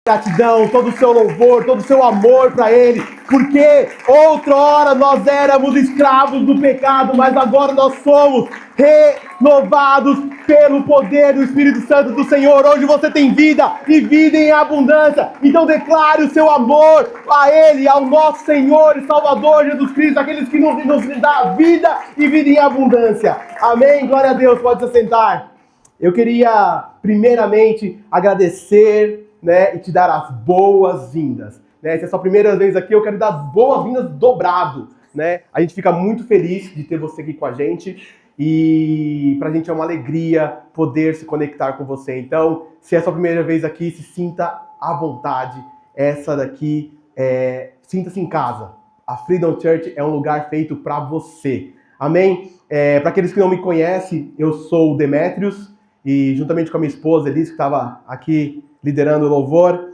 Gratidão, todo o seu louvor, todo o seu amor para Ele, porque outrora nós éramos escravos do pecado, mas agora nós somos renovados pelo poder do Espírito Santo do Senhor. Hoje você tem vida e vida em abundância. Então declare o seu amor a Ele, ao nosso Senhor e Salvador Jesus Cristo, aqueles que nos dá vida e vida em abundância. Amém? Glória a Deus, pode se sentar. Eu queria primeiramente agradecer, né, e te dar as boas-vindas. Né? Se é a sua primeira vez aqui, eu quero dar as boas-vindas dobrado. Né? A gente fica muito feliz de ter você aqui com a gente e pra gente é uma alegria poder se conectar com você. Então, se é a sua primeira vez aqui, se sinta à vontade. Essa daqui, sinta-se em casa. A Freedom Church é um lugar feito para você. Amém? Para aqueles que não me conhecem, eu sou o Demetrios e juntamente com a minha esposa Elis, que estava aqui liderando o louvor,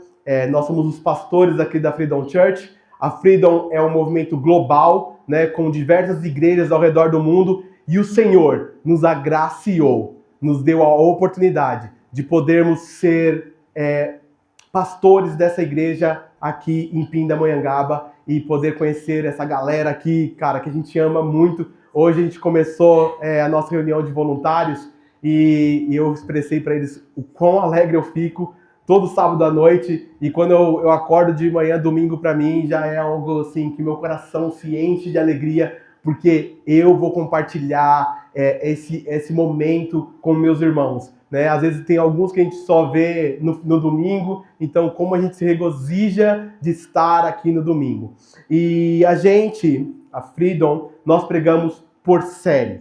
nós somos os pastores aqui da Freedom Church. A Freedom é um movimento global, né, com diversas igrejas ao redor do mundo, e o Senhor nos agraciou, nos deu a oportunidade de podermos ser pastores dessa igreja aqui em Pindamonhangaba e poder conhecer essa galera aqui, cara, que a gente ama muito. Hoje a gente começou a nossa reunião de voluntários e eu expressei para eles o quão alegre eu fico todo sábado à noite, e quando eu acordo de manhã, domingo, para mim, já é algo assim, que meu coração se enche de alegria, porque eu vou compartilhar esse momento com meus irmãos. Né? Às vezes tem alguns que a gente só vê no domingo, então como a gente se regozija de estar aqui no domingo. E a Freedom, nós pregamos por série.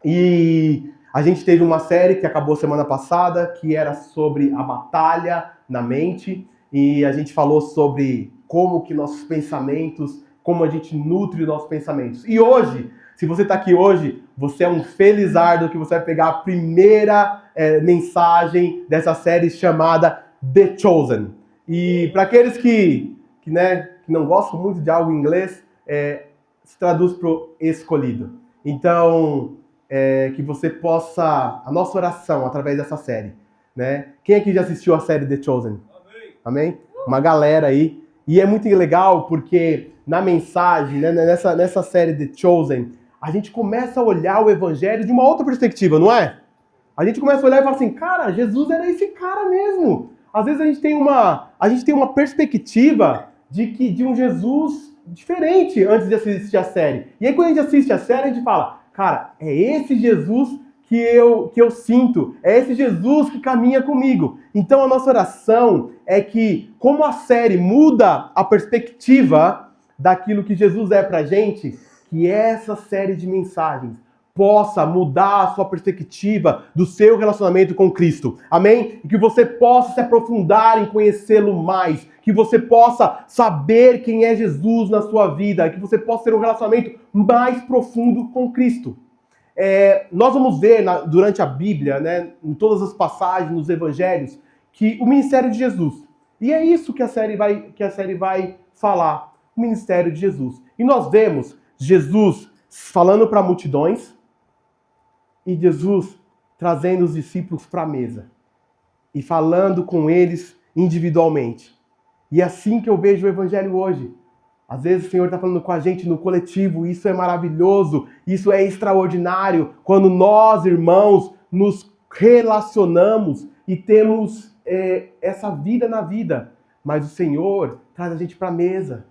E a gente teve uma série que acabou semana passada, que era sobre a batalha na mente, e a gente falou sobre como que nossos pensamentos, como a gente nutre os nossos pensamentos. E hoje, se você está aqui hoje, você é um felizardo que você vai pegar a primeira mensagem dessa série chamada The Chosen. E para aqueles que não gostam muito de algo em inglês, se traduz para o escolhido. Então, que você possa, a nossa oração através dessa série, né? Quem aqui já assistiu a série The Chosen? Amém? Amém? Uma galera aí. E é muito legal porque na mensagem, né, nessa série The Chosen, a gente começa a olhar o evangelho de uma outra perspectiva, não é? A gente começa a olhar e fala assim, cara, Jesus era esse cara mesmo. Às vezes a gente tem uma perspectiva de um Jesus diferente antes de assistir a série. E aí quando a gente assiste a série, a gente fala, cara, é esse Jesus que eu sinto, é esse Jesus que caminha comigo. Então a nossa oração é que, como a série muda a perspectiva daquilo que Jesus é pra gente, que essa série de mensagens possa mudar a sua perspectiva do seu relacionamento com Cristo. Amém? E que você possa se aprofundar em conhecê-lo mais, que você possa saber quem é Jesus na sua vida, que você possa ter um relacionamento mais profundo com Cristo. Nós vamos ver durante a Bíblia, né, em todas as passagens, nos evangelhos, que o ministério de Jesus. E é isso que a série vai falar, o ministério de Jesus. E nós vemos Jesus falando para multidões e Jesus trazendo os discípulos para a mesa e falando com eles individualmente. E é assim que eu vejo o evangelho hoje. Às vezes o Senhor está falando com a gente no coletivo, isso é maravilhoso, isso é extraordinário, quando nós, irmãos, nos relacionamos e temos essa vida na vida. Mas o Senhor traz a gente para a mesa,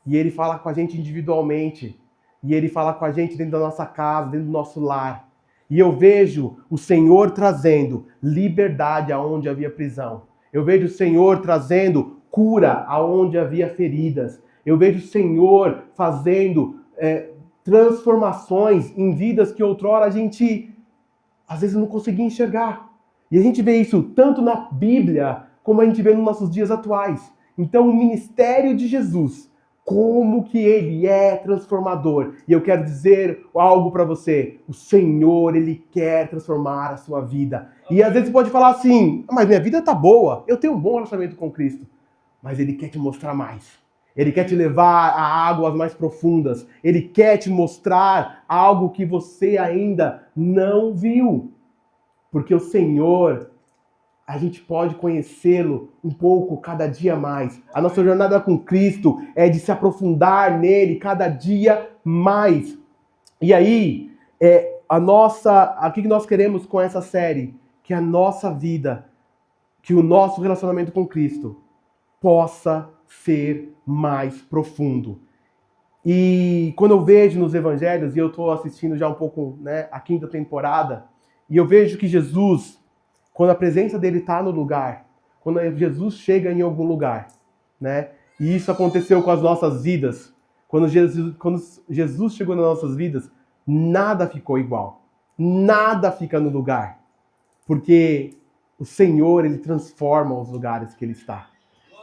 e Ele fala com a gente individualmente, e Ele fala com a gente dentro da nossa casa, dentro do nosso lar. E eu vejo o Senhor trazendo liberdade aonde havia prisão. Eu vejo o Senhor trazendo cura aonde havia feridas. Eu vejo o Senhor fazendo transformações em vidas que outrora a gente, às vezes, não conseguia enxergar. E a gente vê isso tanto na Bíblia, como a gente vê nos nossos dias atuais. Então, o ministério de Jesus, como que ele é transformador. E eu quero dizer algo para você. O Senhor, ele quer transformar a sua vida. E às vezes você pode falar assim, mas minha vida tá boa, eu tenho um bom relacionamento com Cristo. Mas ele quer te mostrar mais. Ele quer te levar a águas mais profundas. Ele quer te mostrar algo que você ainda não viu. Porque o Senhor, a gente pode conhecê-lo um pouco cada dia mais. A nossa jornada com Cristo é de se aprofundar nele cada dia mais. E aí, o que nós queremos com essa série? Que a nossa vida, que o nosso relacionamento com Cristo possa ser mais profundo. E quando eu vejo nos evangelhos, e eu estou assistindo já um pouco, né, a 5ª temporada, e eu vejo que Jesus, quando a presença dele está no lugar, quando Jesus chega em algum lugar, né, e isso aconteceu com as nossas vidas, quando Jesus chegou nas nossas vidas, nada ficou igual, nada fica no lugar, porque o Senhor, ele transforma os lugares que ele está.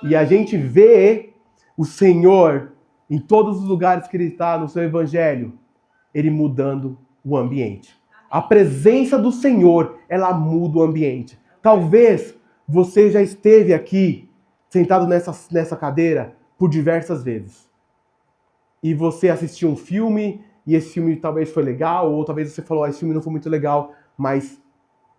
E a gente vê o Senhor em todos os lugares que ele está no seu evangelho, ele mudando o ambiente. A presença do Senhor, ela muda o ambiente. Talvez você já esteve aqui, sentado nessa cadeira, por diversas vezes. E você assistiu um filme, e esse filme talvez foi legal, ou talvez você falou, esse filme não foi muito legal, mas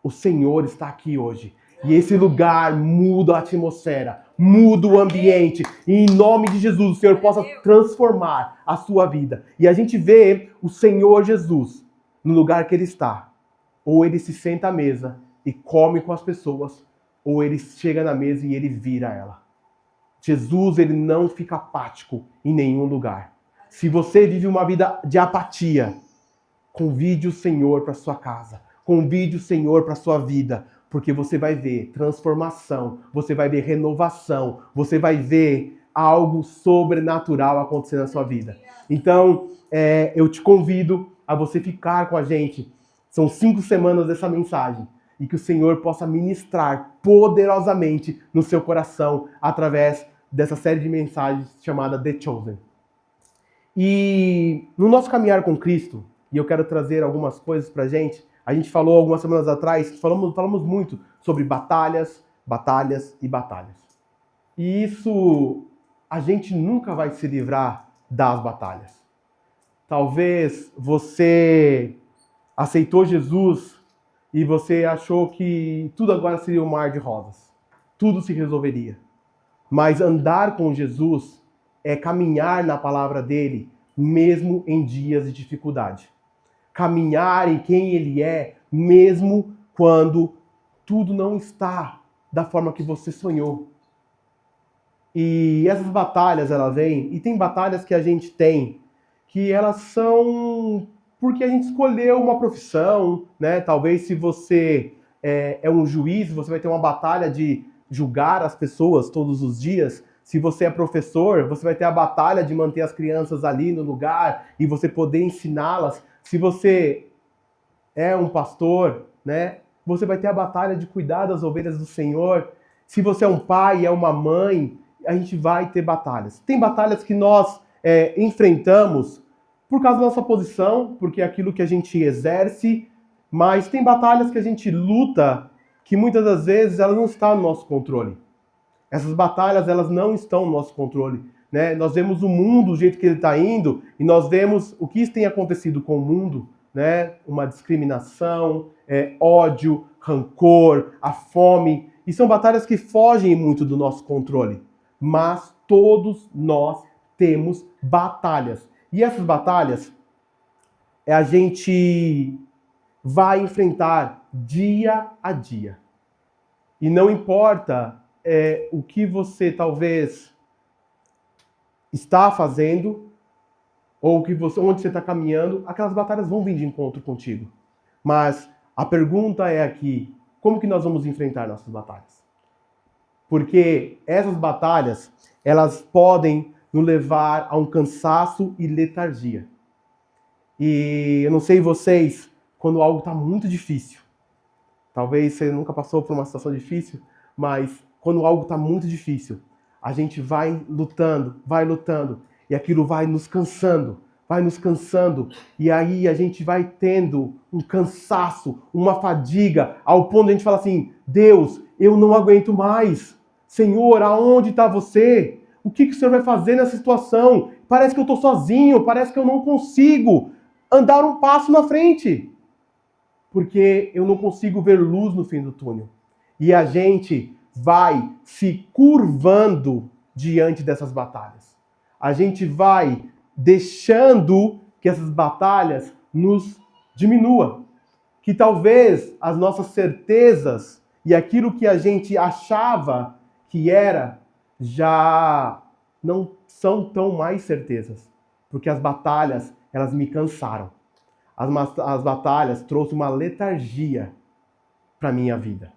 o Senhor está aqui hoje. E esse lugar muda a atmosfera, muda o ambiente. E em nome de Jesus, o Senhor possa transformar a sua vida. E a gente vê o Senhor Jesus no lugar que ele está. Ou ele se senta à mesa e come com as pessoas, ou ele chega na mesa e ele vira ela. Jesus, ele não fica apático em nenhum lugar. Se você vive uma vida de apatia, convide o Senhor para sua casa. Convide o Senhor para sua vida. Porque você vai ver transformação, você vai ver renovação, você vai ver algo sobrenatural acontecer na sua vida. Então, eu te convido a você ficar com a gente. São 5 semanas dessa mensagem. E que o Senhor possa ministrar poderosamente no seu coração através dessa série de mensagens chamada The Chosen. E no nosso caminhar com Cristo, e eu quero trazer algumas coisas pra gente. A gente falou algumas semanas atrás, falamos muito sobre batalhas, batalhas e batalhas. E isso, a gente nunca vai se livrar das batalhas. Talvez você aceitou Jesus e você achou que tudo agora seria um mar de rosas. Tudo se resolveria. Mas andar com Jesus é caminhar na palavra dele, mesmo em dias de dificuldade. Caminhar em quem ele é, mesmo quando tudo não está da forma que você sonhou. E essas batalhas, elas vêm, e tem batalhas que a gente tem, que elas são porque a gente escolheu uma profissão, né? Talvez se você é um juiz, você vai ter uma batalha de julgar as pessoas todos os dias. Se você é professor, você vai ter a batalha de manter as crianças ali no lugar e você poder ensiná-las. Se você é um pastor, né, você vai ter a batalha de cuidar das ovelhas do Senhor. Se você é um pai, é uma mãe, a gente vai ter batalhas. Tem batalhas que nós enfrentamos por causa da nossa posição, porque é aquilo que a gente exerce, mas tem batalhas que a gente luta que muitas das vezes ela não está no nosso controle. Essas batalhas, elas não estão no nosso controle. Né? Nós vemos o mundo do jeito que ele está indo e nós vemos o que tem acontecido com o mundo, né? Uma discriminação, ódio, rancor, a fome. E são batalhas que fogem muito do nosso controle. Mas todos nós temos batalhas. E essas batalhas a gente vai enfrentar dia a dia. E não importa o que você talvez está fazendo, ou onde você está caminhando, aquelas batalhas vão vir de encontro contigo. Mas a pergunta é aqui, como que nós vamos enfrentar nossas batalhas? Porque essas batalhas, elas podem nos levar a um cansaço e letargia. E eu não sei vocês, quando algo está muito difícil, talvez você nunca passou por uma situação difícil, mas quando algo está muito difícil, a gente vai lutando, e aquilo vai nos cansando, e aí a gente vai tendo um cansaço, uma fadiga, ao ponto de a gente falar assim, Deus, eu não aguento mais. Senhor, aonde está você? O que o Senhor vai fazer nessa situação? Parece que eu estou sozinho, parece que eu não consigo andar um passo na frente, porque eu não consigo ver luz no fim do túnel. E a gente vai se curvando diante dessas batalhas. A gente vai deixando que essas batalhas nos diminua. Que talvez as nossas certezas e aquilo que a gente achava que era, já não são tão mais certezas. Porque as batalhas, elas me cansaram. As batalhas trouxeram uma letargia para a minha vida.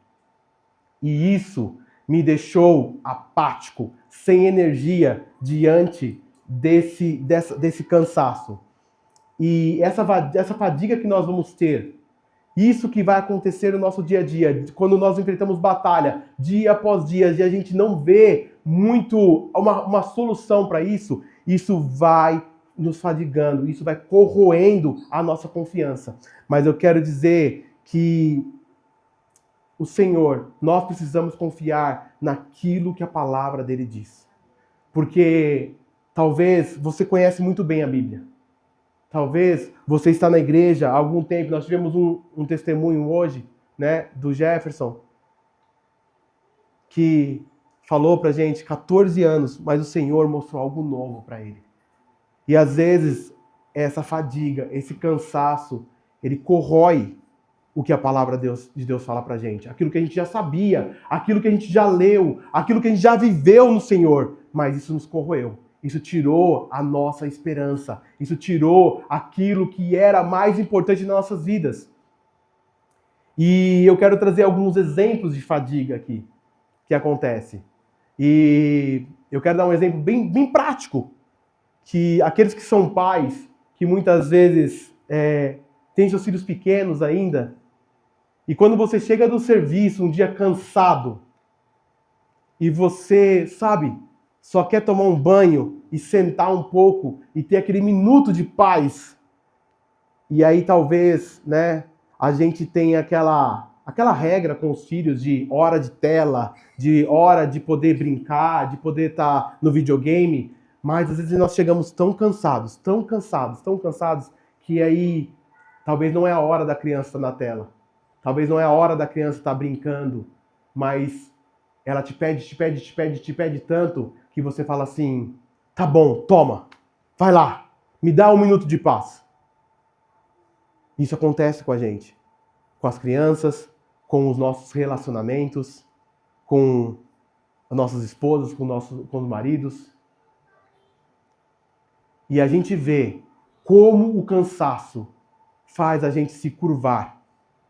E isso me deixou apático, sem energia diante desse cansaço. E essa fadiga que nós vamos ter, isso que vai acontecer no nosso dia a dia, quando nós enfrentamos batalha, dia após dia, e a gente não vê muito uma solução para isso, isso vai nos fadigando, isso vai corroendo a nossa confiança. Mas eu quero dizer que o Senhor, nós precisamos confiar naquilo que a palavra dele diz. Porque talvez você conhece muito bem a Bíblia. Talvez você está na igreja há algum tempo. Nós tivemos um testemunho hoje, né, do Jefferson, que falou pra gente 14 anos, mas o Senhor mostrou algo novo para ele. E às vezes essa fadiga, esse cansaço, ele corrói o que a palavra de Deus fala pra gente. Aquilo que a gente já sabia, aquilo que a gente já leu, aquilo que a gente já viveu no Senhor. Mas isso nos corroeu. Isso tirou a nossa esperança. Isso tirou aquilo que era mais importante nas nossas vidas. E eu quero trazer alguns exemplos de fadiga aqui, que acontece. E eu quero dar um exemplo bem prático. Que aqueles que são pais, que muitas vezes têm seus filhos pequenos ainda, e quando você chega do serviço um dia cansado, e você, sabe, só quer tomar um banho e sentar um pouco e ter aquele minuto de paz. E aí talvez, né, a gente tenha aquela regra com os filhos de hora de tela, de hora de poder brincar, de poder estar no videogame, mas às vezes nós chegamos tão cansados, que aí talvez não é a hora da criança estar na tela. Talvez não é a hora da criança estar brincando, mas ela te pede tanto que você fala assim, tá bom, toma, vai lá, me dá um minuto de paz. Isso acontece com a gente, com as crianças, com os nossos relacionamentos, com as nossas esposas, com os maridos. E a gente vê como o cansaço faz a gente se curvar.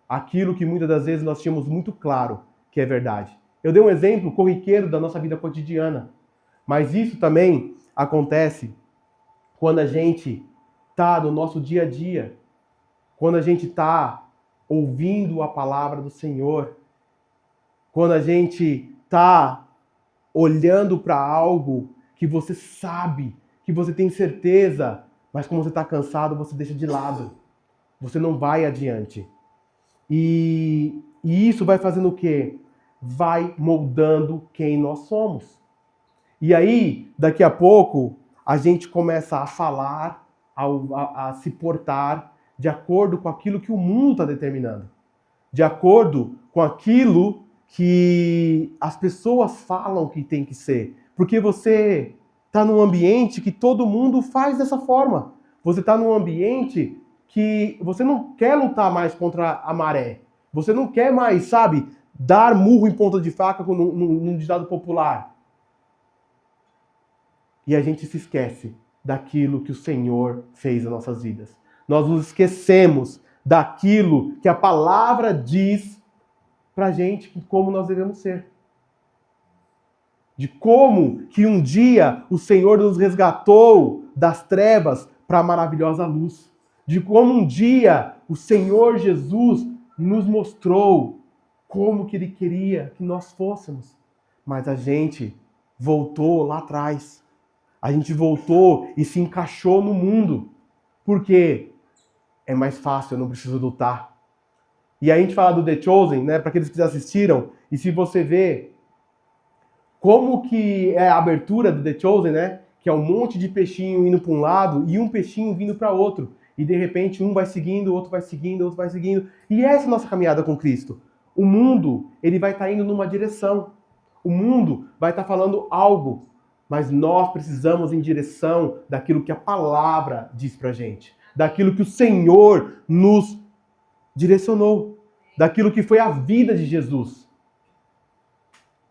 Aquilo que muitas das vezes nós tínhamos muito claro que é verdade. Eu dei um exemplo corriqueiro da nossa vida cotidiana, mas isso também acontece quando a gente está no nosso dia a dia, quando a gente está ouvindo a palavra do Senhor, quando a gente está olhando para algo que você sabe, que você tem certeza, mas como você está cansado, você deixa de lado. Você não vai adiante. E isso vai fazendo o quê? Vai moldando quem nós somos. E aí, daqui a pouco, a gente começa a falar, a se portar de acordo com aquilo que o mundo está determinando. De acordo com aquilo que as pessoas falam que tem que ser. Porque você está num ambiente que todo mundo faz dessa forma. Você está num ambiente que você não quer lutar mais contra a maré. Você não quer mais, sabe, dar murro em ponta de faca num ditado popular. E a gente se esquece daquilo que o Senhor fez nas nossas vidas. Nós nos esquecemos daquilo que a palavra diz pra gente, como nós devemos ser. De como que um dia o Senhor nos resgatou das trevas para a maravilhosa luz. De como um dia o Senhor Jesus nos mostrou como que Ele queria que nós fôssemos. Mas a gente voltou lá atrás. A gente voltou e se encaixou no mundo. Porque é mais fácil, eu não preciso lutar. E aí a gente fala do The Chosen, né? Para aqueles que já assistiram. E se você vê como que é a abertura do The Chosen, né? Que é um monte de peixinho indo para um lado e um peixinho vindo para outro. E de repente um vai seguindo, o outro vai seguindo, o outro vai seguindo. E essa é a nossa caminhada com Cristo. O mundo, ele vai estar indo numa direção. O mundo vai estar falando algo. Mas nós precisamos ir em direção daquilo que a palavra diz pra gente. Daquilo que o Senhor nos direcionou. Daquilo que foi a vida de Jesus.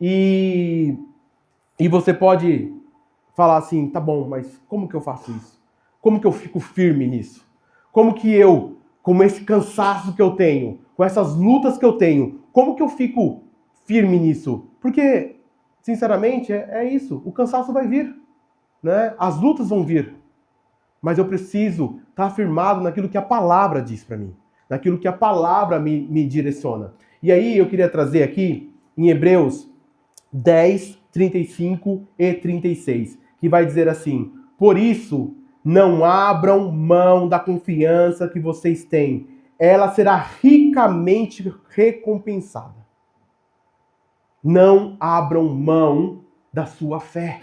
E você pode falar assim, tá bom, mas como que eu faço isso? Como que eu fico firme nisso? Como que eu, com esse cansaço que eu tenho, com essas lutas que eu tenho, como que eu fico firme nisso? Porque, sinceramente, é isso. O cansaço vai vir, né? As lutas vão vir. Mas eu preciso estar firmado naquilo que a palavra diz para mim. Naquilo que a palavra me direciona. E aí eu queria trazer aqui, em Hebreus 10, 35 e 36, que vai dizer assim: por isso, não abram mão da confiança que vocês têm. Ela será ricamente recompensada. Não abram mão da sua fé.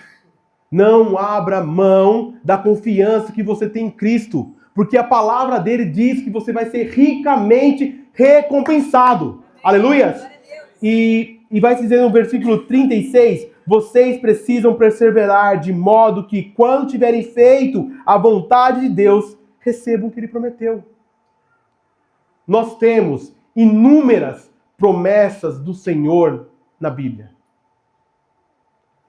Não abra mão da confiança que você tem em Cristo. Porque a palavra dele diz que você vai ser ricamente recompensado. Aleluia! E vai se dizer no versículo 36, vocês precisam perseverar de modo que quando tiverem feito a vontade de Deus, recebam o que ele prometeu. Nós temos inúmeras promessas do Senhor na Bíblia.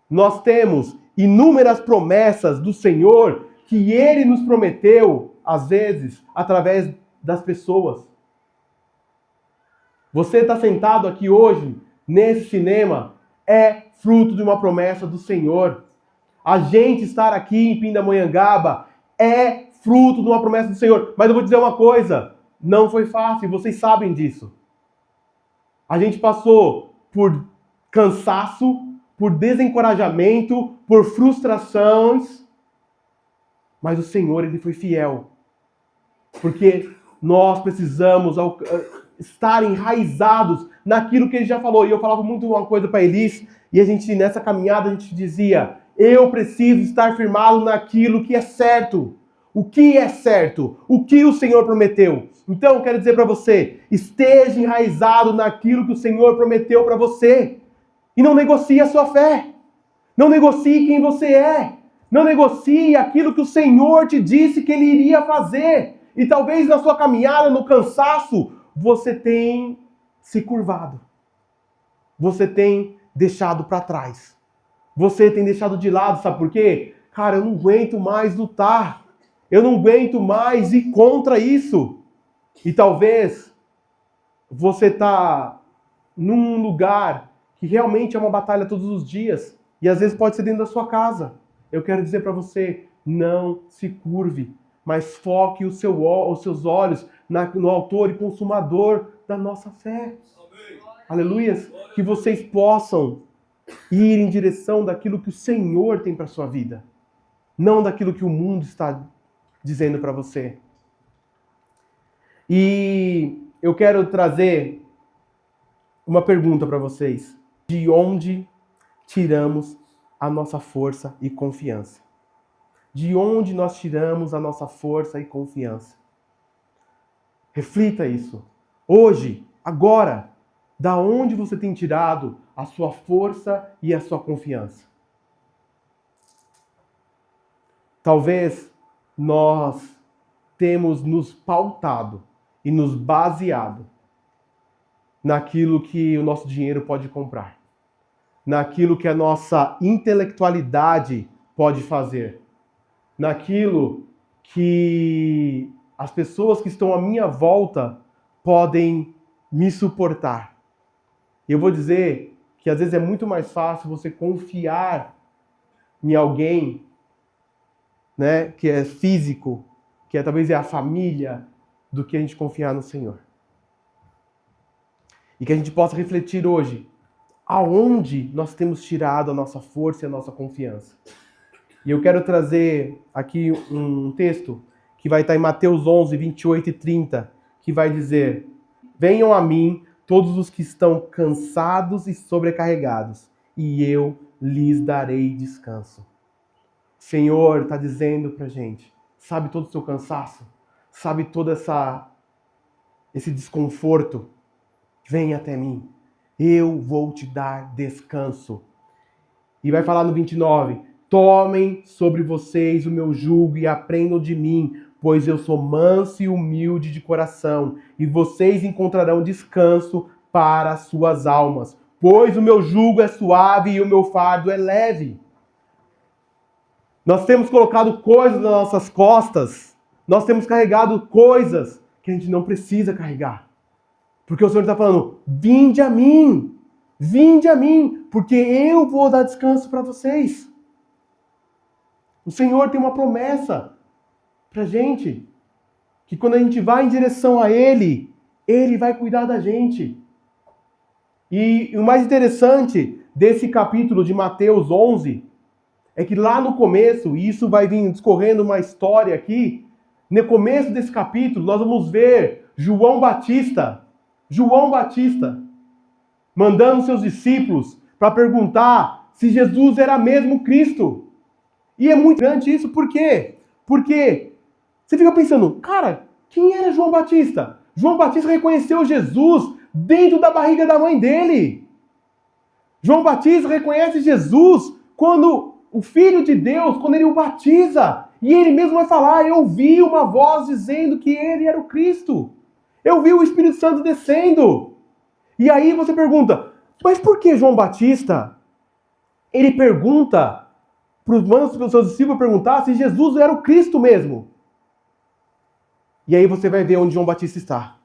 Nós temos inúmeras promessas do Senhor que ele nos prometeu, às vezes, através das pessoas. Você está sentado aqui hoje, nesse cinema, é fruto de uma promessa do Senhor. A gente estar aqui em Pindamonhangaba é fruto de uma promessa do Senhor. Mas eu vou dizer uma coisa, não foi fácil, vocês sabem disso. A gente passou por cansaço, por desencorajamento, por frustrações, mas o Senhor, ele foi fiel. Porque nós precisamos estar enraizados naquilo que ele já falou. E eu falava muito uma coisa para Elis, e a gente, nessa caminhada, a gente dizia, eu preciso estar firmado naquilo que é certo. O que é certo? O que o Senhor prometeu? Então, eu quero dizer para você, esteja enraizado naquilo que o Senhor prometeu para você. E não negocie a sua fé. Não negocie quem você é. Não negocie aquilo que o Senhor te disse que ele iria fazer. E talvez na sua caminhada, no cansaço, você tem se curvado. Você tem deixado para trás. Você tem deixado de lado, sabe por quê? Cara, eu não aguento mais lutar. Eu não aguento mais ir contra isso. E talvez você está num lugar que realmente é uma batalha todos os dias. E às vezes pode ser dentro da sua casa. Eu quero dizer para você, não se curve, mas foque os seus olhos no autor e consumador da nossa fé. Aleluias! Que vocês possam ir em direção daquilo que o Senhor tem para a sua vida. Não daquilo que o mundo está dizendo para você. E eu quero trazer uma pergunta para vocês. De onde tiramos a nossa força e confiança? De onde nós tiramos a nossa força e confiança? Reflita isso. Hoje, agora, da onde você tem tirado a sua força e a sua confiança? Talvez nós temos nos pautado e nos baseado naquilo que o nosso dinheiro pode comprar, naquilo que a nossa intelectualidade pode fazer, naquilo que as pessoas que estão à minha volta podem me suportar. E eu vou dizer que às vezes é muito mais fácil você confiar em alguém, né, que é físico, que talvez é a família, do que a gente confiar no Senhor. E que a gente possa refletir hoje aonde nós temos tirado a nossa força e a nossa confiança. E eu quero trazer aqui um texto que vai estar em Mateus 11, 28 e 30, que vai dizer: venham a mim todos os que estão cansados e sobrecarregados, e eu lhes darei descanso. O Senhor está dizendo pra gente, sabe todo o seu cansaço? Sabe todo esse desconforto? Vem até mim. Eu vou te dar descanso. E vai falar no 29. Tomem sobre vocês o meu jugo e aprendam de mim, pois eu sou manso e humilde de coração, e vocês encontrarão descanso para as suas almas. Pois o meu jugo é suave e o meu fardo é leve. Nós temos colocado coisas nas nossas costas, nós temos carregado coisas que a gente não precisa carregar. Porque o Senhor está falando, vinde a mim, porque eu vou dar descanso para vocês. O Senhor tem uma promessa para a gente, que quando a gente vai em direção a Ele, Ele vai cuidar da gente. E o mais interessante desse capítulo de Mateus 11 é que lá no começo, e isso vai vir discorrendo uma história aqui, no começo desse capítulo nós vamos ver João Batista, mandando seus discípulos para perguntar se Jesus era mesmo Cristo. E é muito grande isso, por quê? Porque você fica pensando, cara, quem era João Batista? João Batista reconheceu Jesus dentro da barriga da mãe dele. João Batista reconhece Jesus quando o Filho de Deus, quando ele o batiza. E ele mesmo vai falar, eu vi uma voz dizendo que ele era o Cristo. Eu vi o Espírito Santo descendo. E aí você pergunta, mas por que João Batista? Ele pergunta, manda os seus discípulos perguntar se Jesus era o Cristo mesmo. E aí você vai ver onde João Batista está.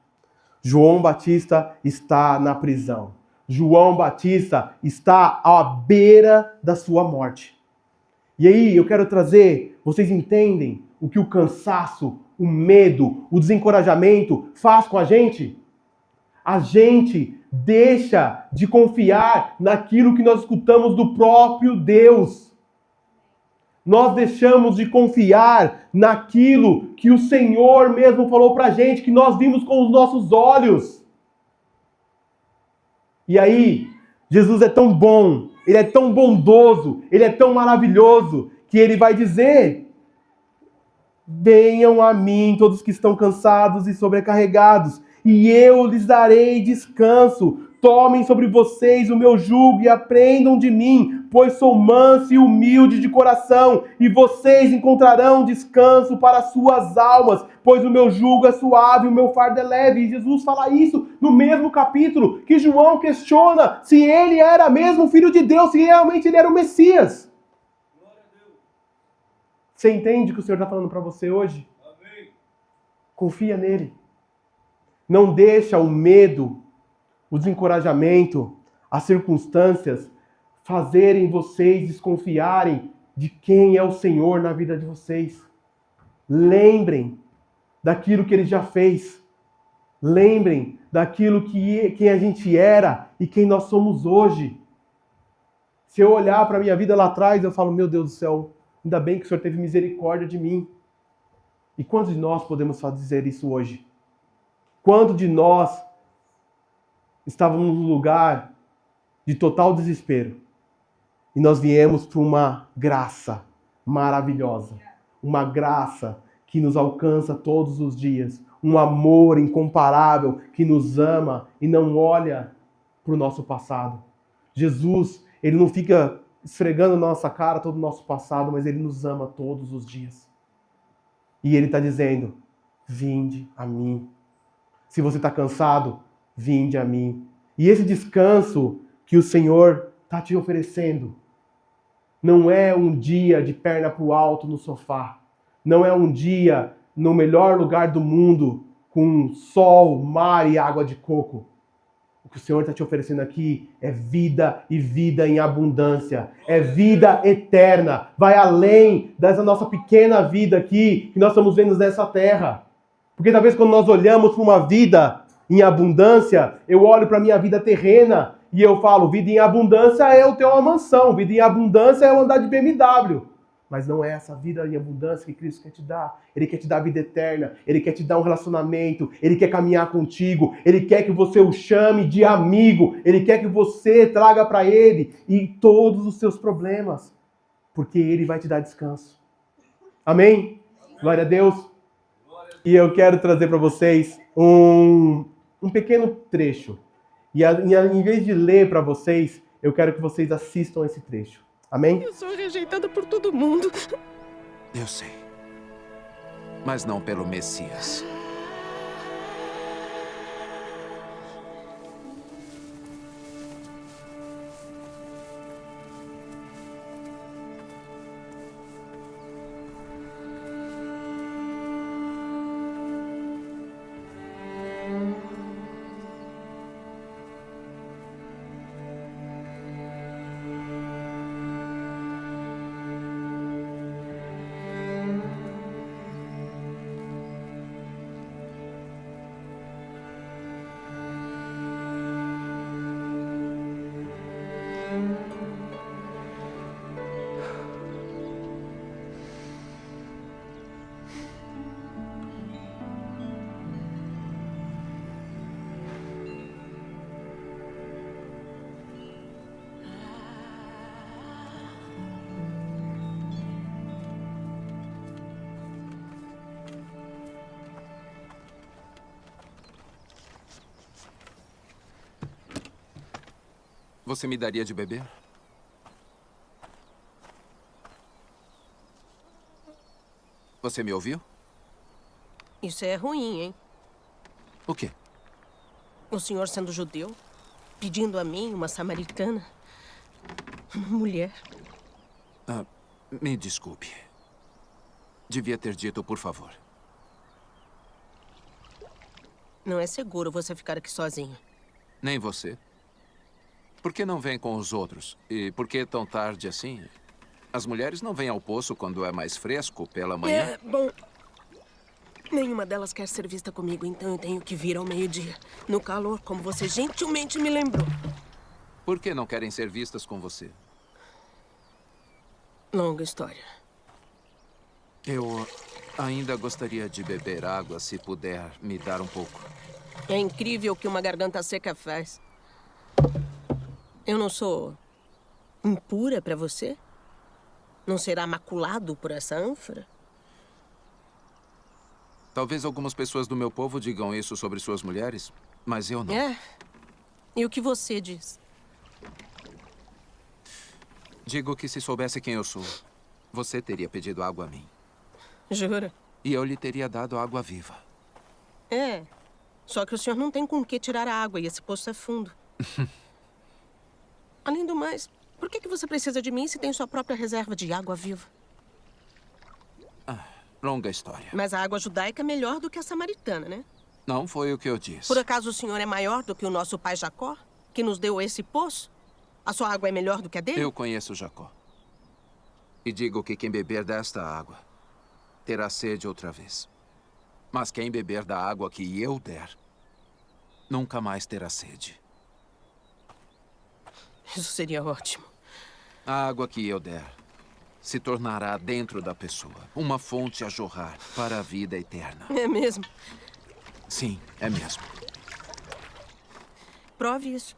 João Batista está na prisão. João Batista está à beira da sua morte. E aí eu quero trazer, vocês entendem o que o cansaço, o medo, o desencorajamento faz com a gente? A gente deixa de confiar naquilo que nós escutamos do próprio Deus. Nós deixamos de confiar naquilo que o Senhor mesmo falou pra gente, que nós vimos com os nossos olhos. E aí, Jesus é tão bom, Ele é tão bondoso, Ele é tão maravilhoso, que Ele vai dizer, venham a mim todos que estão cansados e sobrecarregados, e eu lhes darei descanso. Tomem sobre vocês o meu jugo e aprendam de mim, pois sou manso e humilde de coração, e vocês encontrarão descanso para as suas almas, pois o meu jugo é suave e o meu fardo é leve. E Jesus fala isso no mesmo capítulo que João questiona se ele era mesmo o Filho de Deus, se realmente ele era o Messias. Você entende o que o Senhor está falando para você hoje? Amém. Confia nele. Não deixa o medo, o desencorajamento, as circunstâncias fazerem vocês desconfiarem de quem é o Senhor na vida de vocês. Lembrem daquilo que Ele já fez. Lembrem daquilo que quem a gente era e quem nós somos hoje. Se eu olhar para a minha vida lá atrás, eu falo, meu Deus do céu, ainda bem que o Senhor teve misericórdia de mim. E quantos de nós podemos dizer isso hoje? Quantos de nós estávamos num lugar de total desespero e nós viemos para uma graça maravilhosa, uma graça que nos alcança todos os dias, um amor incomparável que nos ama e não olha para o nosso passado. Jesus, Ele não fica esfregando na nossa cara todo o nosso passado, mas Ele nos ama todos os dias. E Ele está dizendo, vinde a mim. Se você está cansado, vinde a mim. E esse descanso que o Senhor está te oferecendo não é um dia de perna para o alto no sofá. Não é um dia no melhor lugar do mundo com sol, mar e água de coco. O que o Senhor está te oferecendo aqui é vida e vida em abundância. É vida eterna. Vai além dessa nossa pequena vida aqui que nós estamos vendo nessa terra. Porque talvez quando nós olhamos para uma vida em abundância, eu olho para a minha vida terrena e eu falo, vida em abundância é eu ter uma mansão, vida em abundância é eu andar de BMW. Mas não é essa vida em abundância que Cristo quer te dar. Ele quer te dar vida eterna, Ele quer te dar um relacionamento, Ele quer caminhar contigo, Ele quer que você o chame de amigo, Ele quer que você traga para Ele e todos os seus problemas, porque Ele vai te dar descanso. Amém? Glória a Deus. E eu quero trazer para vocês um pequeno trecho. Em vez de ler para vocês, eu quero que vocês assistam esse trecho. Amém? Eu sou rejeitada por todo mundo. Eu sei. Mas não pelo Messias. Você me daria de beber? Você me ouviu? Isso é ruim, hein? O quê? O senhor sendo judeu, pedindo a mim, uma samaritana, uma mulher. Me desculpe. Devia ter dito, por favor. Não é seguro você ficar aqui sozinho. Nem você. Por que não vem com os outros? E por que tão tarde assim? As mulheres não vêm ao poço quando é mais fresco, pela manhã? Bom... Nenhuma delas quer ser vista comigo, então eu tenho que vir ao meio-dia. No calor, como você gentilmente me lembrou. Por que não querem ser vistas com você? Longa história. Eu ainda gostaria de beber água, se puder me dar um pouco. É incrível o que uma garganta seca faz. Eu não sou impura pra você? Não será maculado por essa ânfora? Talvez algumas pessoas do meu povo digam isso sobre suas mulheres, mas eu não. É. E o que você diz? Digo que se soubesse quem eu sou, você teria pedido água a mim. Jura? E eu lhe teria dado água viva. É. Só que o senhor não tem com que tirar a água e esse poço é fundo. Além do mais, por que você precisa de mim se tem sua própria reserva de água viva? Longa história. Mas a água judaica é melhor do que a samaritana, né? Não foi o que eu disse. Por acaso o senhor é maior do que o nosso pai Jacó, que nos deu esse poço? A sua água é melhor do que a dele? Eu conheço Jacó. E digo que quem beber desta água terá sede outra vez. Mas quem beber da água que eu der, nunca mais terá sede. Isso seria ótimo. A água que eu der se tornará dentro da pessoa uma fonte a jorrar para a vida eterna. É mesmo? Sim, é mesmo. Prove isso.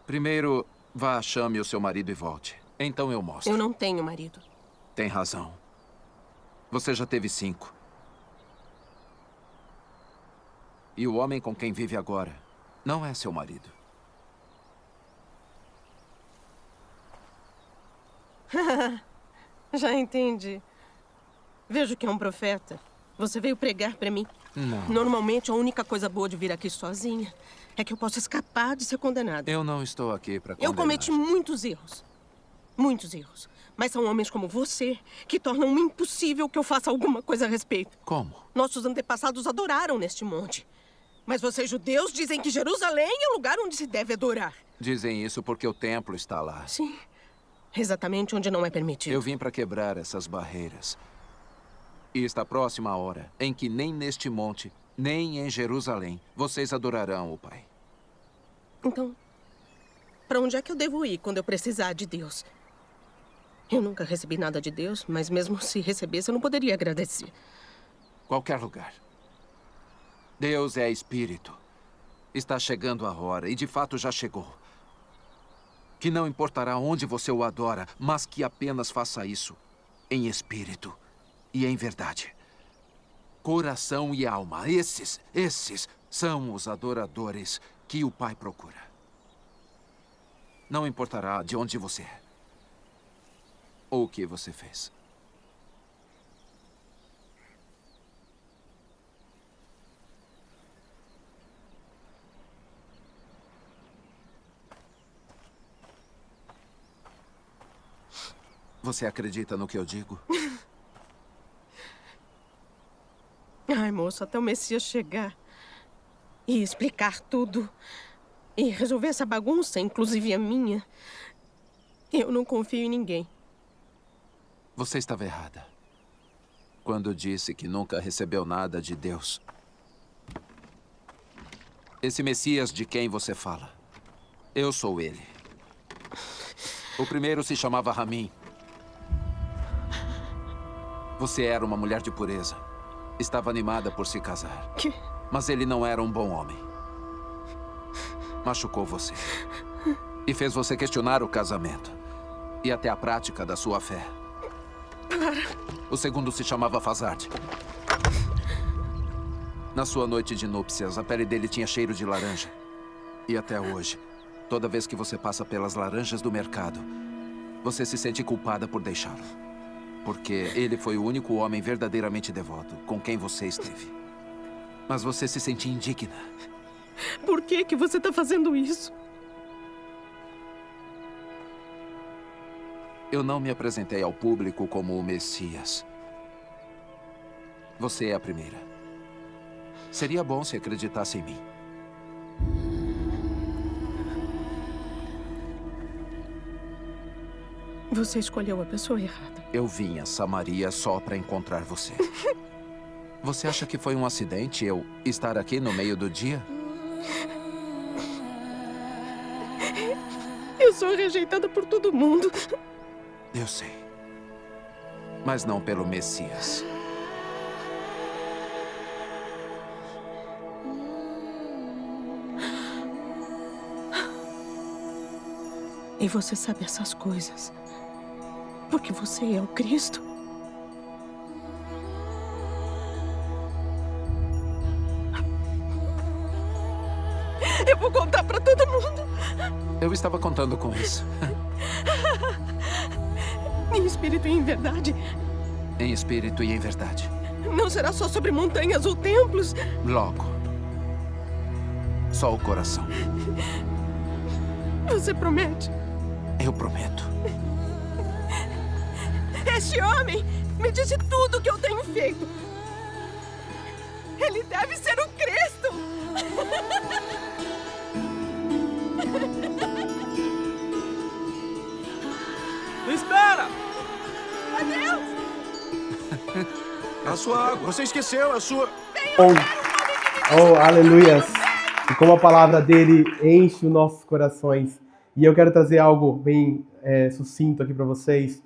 Primeiro, vá, chame o seu marido e volte. Então eu mostro. Eu não tenho marido. Tem razão. Você já teve 5. E o homem com quem vive agora não é seu marido. Já entendi. Vejo que é um profeta. Você veio pregar pra mim. Não. Normalmente, a única coisa boa de vir aqui sozinha é que eu posso escapar de ser condenada. Eu não estou aqui para condenar. Eu cometi muitos erros. Muitos erros. Mas são homens como você que tornam impossível que eu faça alguma coisa a respeito. Como? Nossos antepassados adoraram neste monte. Mas vocês, judeus, dizem que Jerusalém é o lugar onde se deve adorar. Dizem isso porque o templo está lá. Sim. Exatamente onde não é permitido. Eu vim para quebrar essas barreiras. E está próxima a hora em que nem neste monte, nem em Jerusalém, vocês adorarão o Pai. Então, para onde é que eu devo ir quando eu precisar de Deus? Eu nunca recebi nada de Deus, mas mesmo se recebesse, eu não poderia agradecer. Qualquer lugar. Deus é espírito. Está chegando a hora, e de fato já chegou. Que não importará onde você o adora, mas que apenas faça isso em espírito e em verdade. coração e alma. Esses são os adoradores que o Pai procura. Não importará de onde você é ou o que você fez. Você acredita no que eu digo? Ai, moço, até o Messias chegar e explicar tudo e resolver essa bagunça, inclusive a minha, eu não confio em ninguém. Você estava errada quando disse que nunca recebeu nada de Deus. Esse Messias de quem você fala, eu sou ele. O primeiro se chamava Ramin. Você era uma mulher de pureza. Estava animada por se casar. Que? Mas ele não era um bom homem. Machucou você. E fez você questionar o casamento. E até a prática da sua fé. O segundo se chamava Fazard. Na sua noite de núpcias, a pele dele tinha cheiro de laranja. E até hoje, toda vez que você passa pelas laranjas do mercado, você se sente culpada por deixá-lo. Porque ele foi o único homem verdadeiramente devoto com quem você esteve. Mas você se sentia indigna. Por que você está fazendo isso? Eu não me apresentei ao público como o Messias. Você é a primeira. Seria bom se acreditasse em mim. Você escolheu a pessoa errada. Eu vim a Samaria só para encontrar você. Você acha que foi um acidente eu estar aqui no meio do dia? Eu sou rejeitada por todo mundo. Eu sei. Mas não pelo Messias. E você sabe essas coisas porque você é o Cristo. Eu vou contar pra todo mundo. Eu estava contando com isso. Em espírito e em verdade. Em espírito e em verdade. Não será só sobre montanhas ou templos. Logo. Só o coração. Você promete? Eu prometo. Este homem me disse tudo o que eu tenho feito. Ele deve ser o Cristo. Espera! Adeus! A sua água. Você esqueceu a sua... Oh, aleluias! E como a palavra dele enche os nossos corações. E eu quero trazer algo bem sucinto aqui para vocês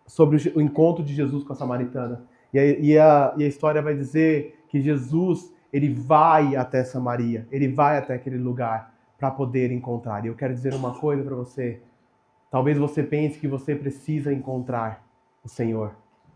sobre o encontro de Jesus com a samaritana. E a história vai dizer que Jesus, ele vai até Samaria, ele vai até aquele lugar para poder encontrar. E eu quero dizer uma coisa para você. Talvez você pense que você precisa encontrar o Senhor,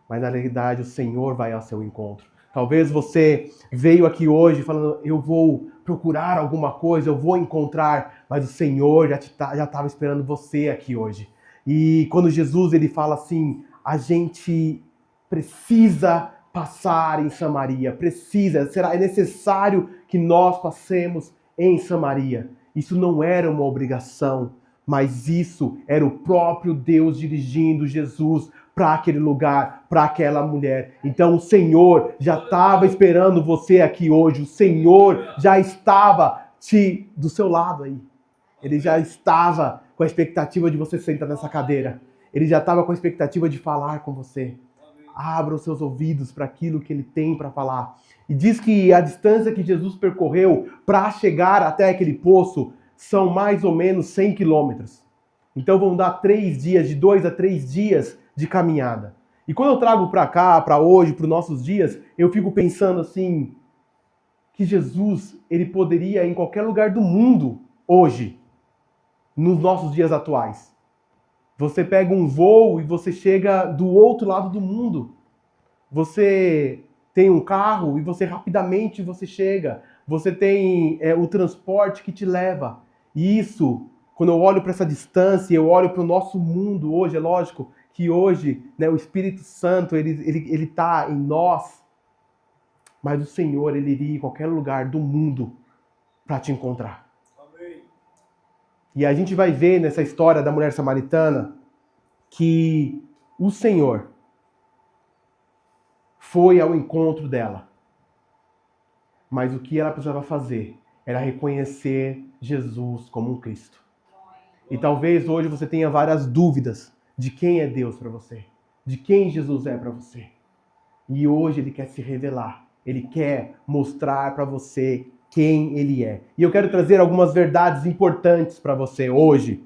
mas na realidade o Senhor vai ao seu encontro. Talvez você veio aqui hoje falando, eu vou procurar alguma coisa, eu vou encontrar, mas o Senhor já estava esperando você aqui hoje. E quando Jesus ele fala assim, a gente precisa passar em Samaria, é necessário que nós passemos em Samaria. Isso não era uma obrigação, mas isso era o próprio Deus dirigindo Jesus para aquele lugar, para aquela mulher. Então o Senhor já estava esperando você aqui hoje. O Senhor já estava do seu lado aí. Ele já estava com a expectativa de você sentar nessa cadeira. Ele já estava com a expectativa de falar com você. Abra os seus ouvidos para aquilo que ele tem para falar. E diz que a distância que Jesus percorreu para chegar até aquele poço são mais ou menos 100 quilômetros. Então vão dar 3 dias, de 2 a 3 dias de caminhada. E quando eu trago para cá, para hoje, para os nossos dias, eu fico pensando assim, que Jesus, ele poderia ir em qualquer lugar do mundo hoje, nos nossos dias atuais. Você pega um voo e você chega do outro lado do mundo. Você tem um carro e você rapidamente você chega. Você tem o transporte que te leva. E isso, quando eu olho para essa distância, eu olho para o nosso mundo hoje, é lógico que hoje, né, o Espírito Santo, ele tá em nós, mas o Senhor, ele iria em qualquer lugar do mundo para te encontrar. Amém. E a gente vai ver nessa história da mulher samaritana que o Senhor foi ao encontro dela. Mas o que ela precisava fazer era reconhecer Jesus como um Cristo. E talvez hoje você tenha várias dúvidas de quem é Deus para você, de quem Jesus é para você. E hoje ele quer se revelar, ele quer mostrar para você quem ele é. E eu quero trazer algumas verdades importantes para você hoje.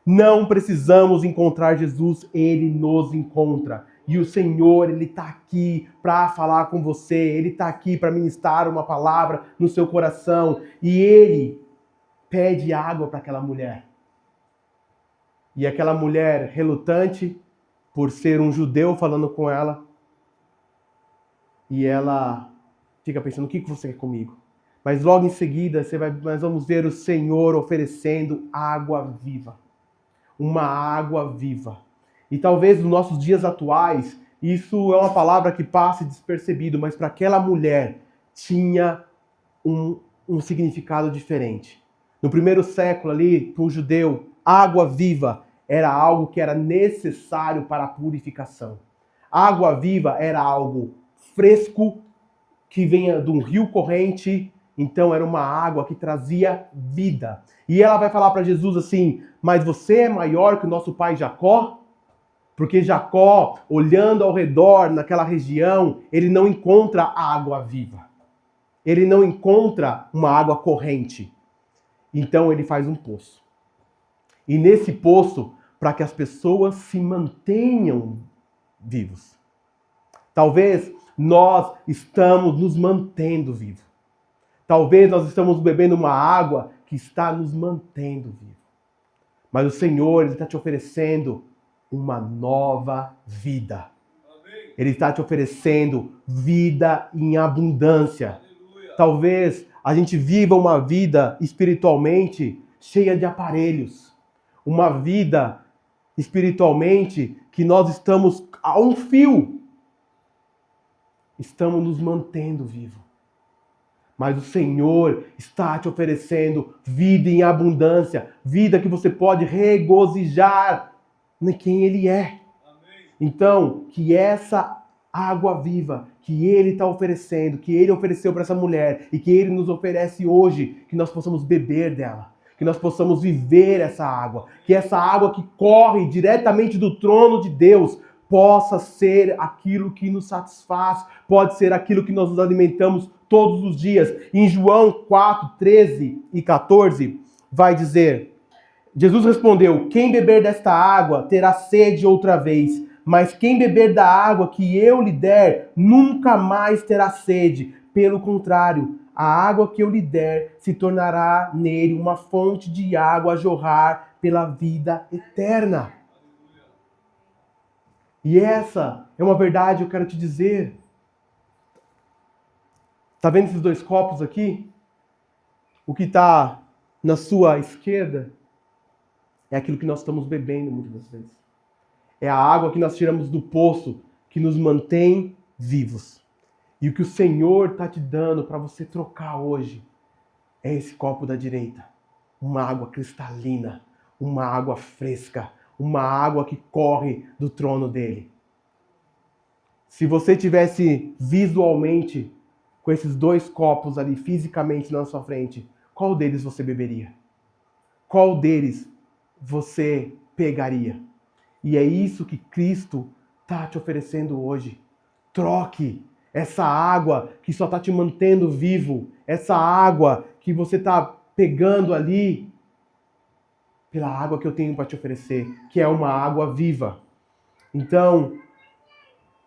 Não precisamos encontrar Jesus, ele nos encontra. E o Senhor, ele está aqui para falar com você, ele está aqui para ministrar uma palavra no seu coração. E ele pede água para aquela mulher. E aquela mulher relutante, por ser um judeu falando com ela, e ela fica pensando, o que você quer comigo? Mas logo em seguida, nós vamos ver o Senhor oferecendo água viva. Uma água viva. E talvez nos nossos dias atuais, isso é uma palavra que passe despercebido, mas para aquela mulher tinha um significado diferente. No primeiro século ali, para o judeu, água viva era algo que era necessário para a purificação. Água viva era algo fresco, que vinha de um rio corrente, então era uma água que trazia vida. E ela vai falar para Jesus assim, mas você é maior que o nosso pai Jacó? Porque Jacó, olhando ao redor naquela região, ele não encontra água viva. Ele não encontra uma água corrente. Então ele faz um poço. E nesse poço, para que as pessoas se mantenham vivos. Talvez nós estamos nos mantendo vivos. Talvez nós estamos bebendo uma água que está nos mantendo vivos. Mas o Senhor, ele está te oferecendo uma nova vida. Ele está te oferecendo vida em abundância. Talvez a gente viva uma vida espiritualmente cheia de aparelhos. Uma vida espiritualmente que nós estamos a um fio. Estamos nos mantendo vivos. Mas o Senhor está te oferecendo vida em abundância. Vida que você pode regozijar em quem Ele é. Então, que essa água viva que Ele está oferecendo, que Ele ofereceu para essa mulher e que Ele nos oferece hoje, que nós possamos beber dela. Que nós possamos viver essa água. Que essa água que corre diretamente do trono de Deus possa ser aquilo que nos satisfaz, pode ser aquilo que nós nos alimentamos todos os dias. Em João 4, 13 e 14, vai dizer, Jesus respondeu, quem beber desta água terá sede outra vez, mas quem beber da água que eu lhe der, nunca mais terá sede. Pelo contrário, a água que eu lhe der se tornará nele uma fonte de água a jorrar pela vida eterna. E essa é uma verdade que eu quero te dizer. Está vendo esses dois copos aqui? O que está na sua esquerda é aquilo que nós estamos bebendo muitas das vezes. É a água que nós tiramos do poço, que nos mantém vivos. E o que o Senhor está te dando para você trocar hoje é esse copo da direita. Uma água cristalina, uma água fresca, uma água que corre do trono dele. Se você tivesse visualmente com esses dois copos ali fisicamente na sua frente, qual deles você beberia? Qual deles você pegaria? E é isso que Cristo está te oferecendo hoje. Troque essa água que só está te mantendo vivo, essa água que você está pegando ali, pela água que eu tenho para te oferecer, que é uma água viva. Então,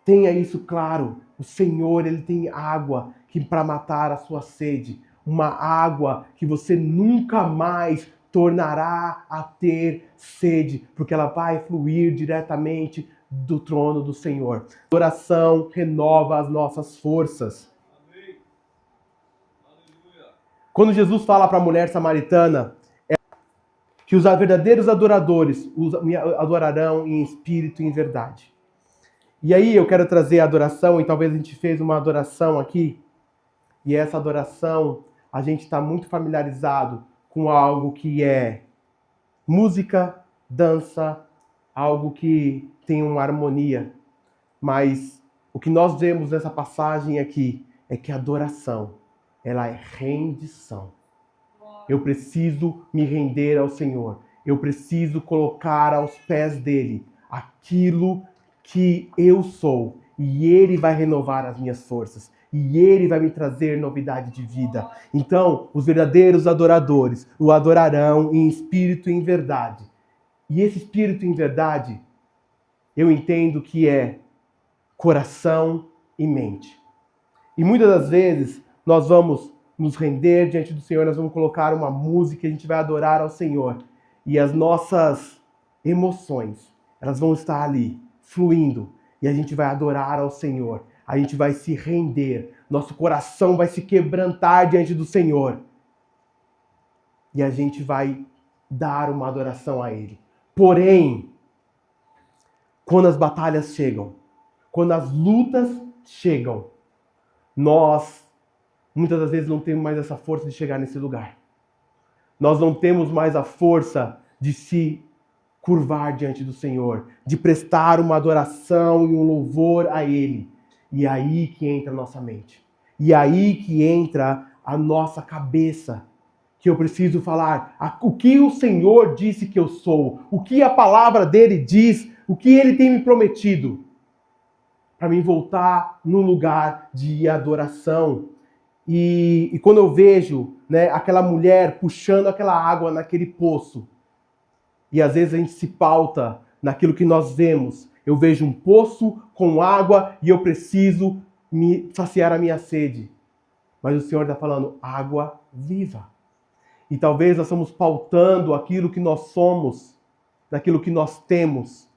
tenha isso claro. O Senhor, Ele tem água que para matar a sua sede. Uma água que você nunca mais tornará a ter sede, porque ela vai fluir diretamente do trono do Senhor. A adoração renova as nossas forças. Quando Jesus fala para a mulher samaritana que os verdadeiros adoradores me adorarão em espírito e em verdade. E aí eu quero trazer a adoração, e talvez a gente fez uma adoração aqui, e essa adoração a gente está muito familiarizado com algo que é música, dança, algo que tem uma harmonia. Mas o que nós vemos nessa passagem aqui é que a adoração, ela é rendição. Eu preciso me render ao Senhor. Eu preciso colocar aos pés dele aquilo que eu sou. E ele vai renovar as minhas forças. E ele vai me trazer novidade de vida. Então, os verdadeiros adoradores o adorarão em espírito e em verdade. E esse espírito em verdade, eu entendo que é coração e mente. E muitas das vezes, nós vamos nos render diante do Senhor, nós vamos colocar uma música, a gente vai adorar ao Senhor. E as nossas emoções, elas vão estar ali, fluindo. E a gente vai adorar ao Senhor. A gente vai se render. Nosso coração vai se quebrantar diante do Senhor. E a gente vai dar uma adoração a Ele. Porém, quando as batalhas chegam, quando as lutas chegam, nós, muitas das vezes, não temos mais essa força de chegar nesse lugar. Nós não temos mais a força de se curvar diante do Senhor, de prestar uma adoração e um louvor a Ele. E é aí que entra a nossa mente. E é aí que entra a nossa cabeça. Que eu preciso falar o que o Senhor disse que eu sou, o que a palavra dele diz, o que ele tem me prometido. Para mim voltar no lugar de adoração. E quando eu vejo, né, aquela mulher puxando aquela água naquele poço, e às vezes a gente se pauta naquilo que nós vemos. Eu vejo um poço com água e eu preciso me saciar a minha sede. Mas o Senhor está falando água viva. E talvez nós estamos pautando aquilo que nós somos, daquilo que nós temos,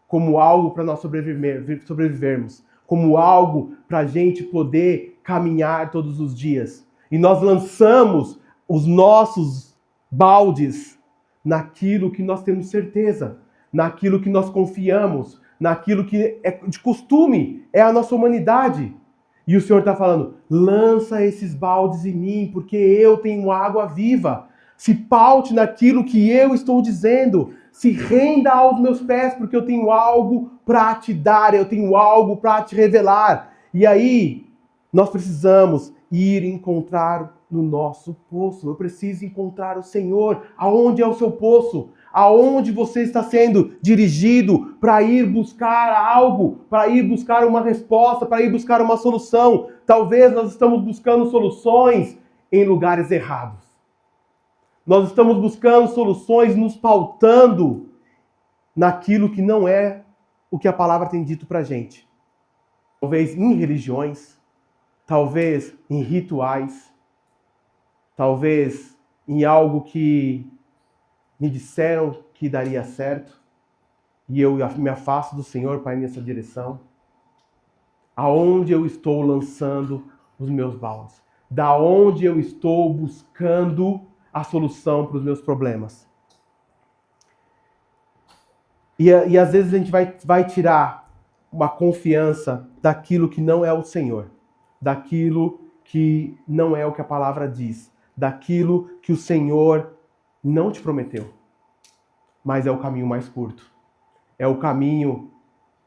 como algo para nós sobrevivermos, como algo para a gente poder caminhar todos os dias. E nós lançamos os nossos baldes naquilo que nós temos certeza, naquilo que nós confiamos, naquilo que é de costume, é a nossa humanidade. E o Senhor está falando, lança esses baldes em mim, porque eu tenho água viva. Se paute naquilo que eu estou dizendo. Se renda aos meus pés, porque eu tenho algo para te dar, eu tenho algo para te revelar. E aí, nós precisamos ir encontrar no nosso poço. Eu preciso encontrar o Senhor. Aonde é o seu poço? Aonde você está sendo dirigido para ir buscar algo, para ir buscar uma resposta, para ir buscar uma solução. Talvez nós estamos buscando soluções em lugares errados. Nós estamos buscando soluções nos pautando naquilo que não é o que a palavra tem dito para a gente. Talvez em religiões, talvez em rituais, talvez em algo que me disseram que daria certo e eu me afasto do Senhor para ir nessa direção. Aonde eu estou lançando os meus baldes? Da onde eu estou buscando a solução para os meus problemas? E às vezes a gente vai tirar uma confiança daquilo que não é o Senhor, daquilo que não é o que a palavra diz, daquilo que o Senhor não te prometeu, mas é o caminho mais curto. É o caminho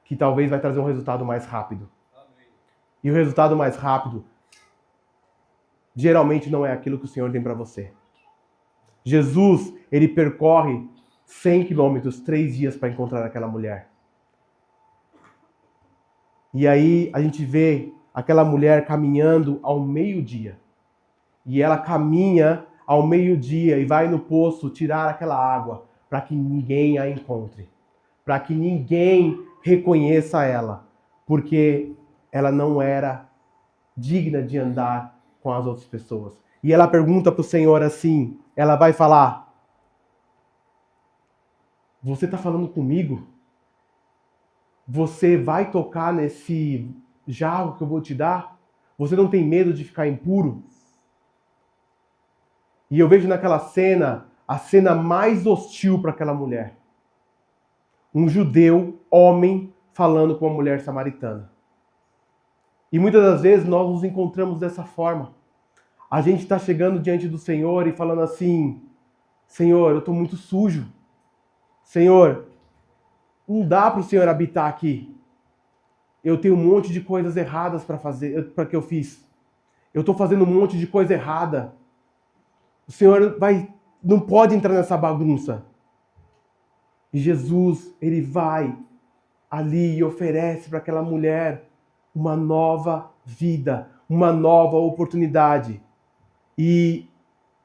que talvez vai trazer um resultado mais rápido. Amém. E o resultado mais rápido geralmente não é aquilo que o Senhor tem para você. Jesus, ele percorre 100 quilômetros, 3 dias para encontrar aquela mulher. E aí a gente vê aquela mulher caminhando ao meio-dia. E ela caminha ao meio-dia e vai no poço tirar aquela água para que ninguém a encontre, para que ninguém reconheça ela, porque ela não era digna de andar com as outras pessoas. E ela pergunta para o Senhor assim, ela vai falar, você está falando comigo? Você vai tocar nesse jarro que eu vou te dar? Você não tem medo de ficar impuro? E eu vejo naquela cena, a cena mais hostil para aquela mulher. Um judeu, homem, falando com uma mulher samaritana. E muitas das vezes nós nos encontramos dessa forma. A gente está chegando diante do Senhor e falando assim: Senhor, eu estou muito sujo. Senhor, não dá para o Senhor habitar aqui. Eu tenho um monte de coisas erradas para fazer, para que eu fiz. Eu estou fazendo um monte de coisa errada. O Senhor não pode entrar nessa bagunça. E Jesus, ele vai ali e oferece para aquela mulher uma nova vida, uma nova oportunidade. E,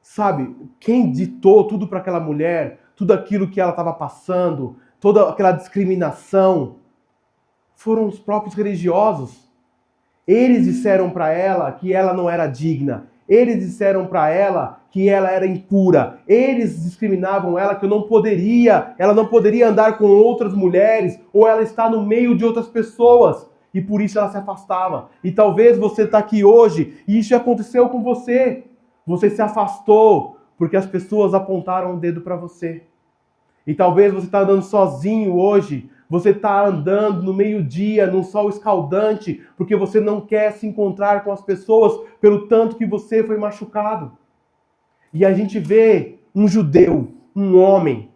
sabe, quem ditou tudo para aquela mulher, tudo aquilo que ela estava passando, toda aquela discriminação, foram os próprios religiosos. Eles disseram para ela que ela não era digna. Eles disseram para ela que ela era impura. Eles discriminavam ela que ela não poderia andar com outras mulheres, ou ela está no meio de outras pessoas. E por isso ela se afastava. E talvez você está aqui hoje e isso aconteceu com você. Você se afastou porque as pessoas apontaram o dedo para você. E talvez você está andando sozinho hoje. Você está andando no meio-dia, num sol escaldante, porque você não quer se encontrar com as pessoas pelo tanto que você foi machucado. E a gente vê um judeu, um homem,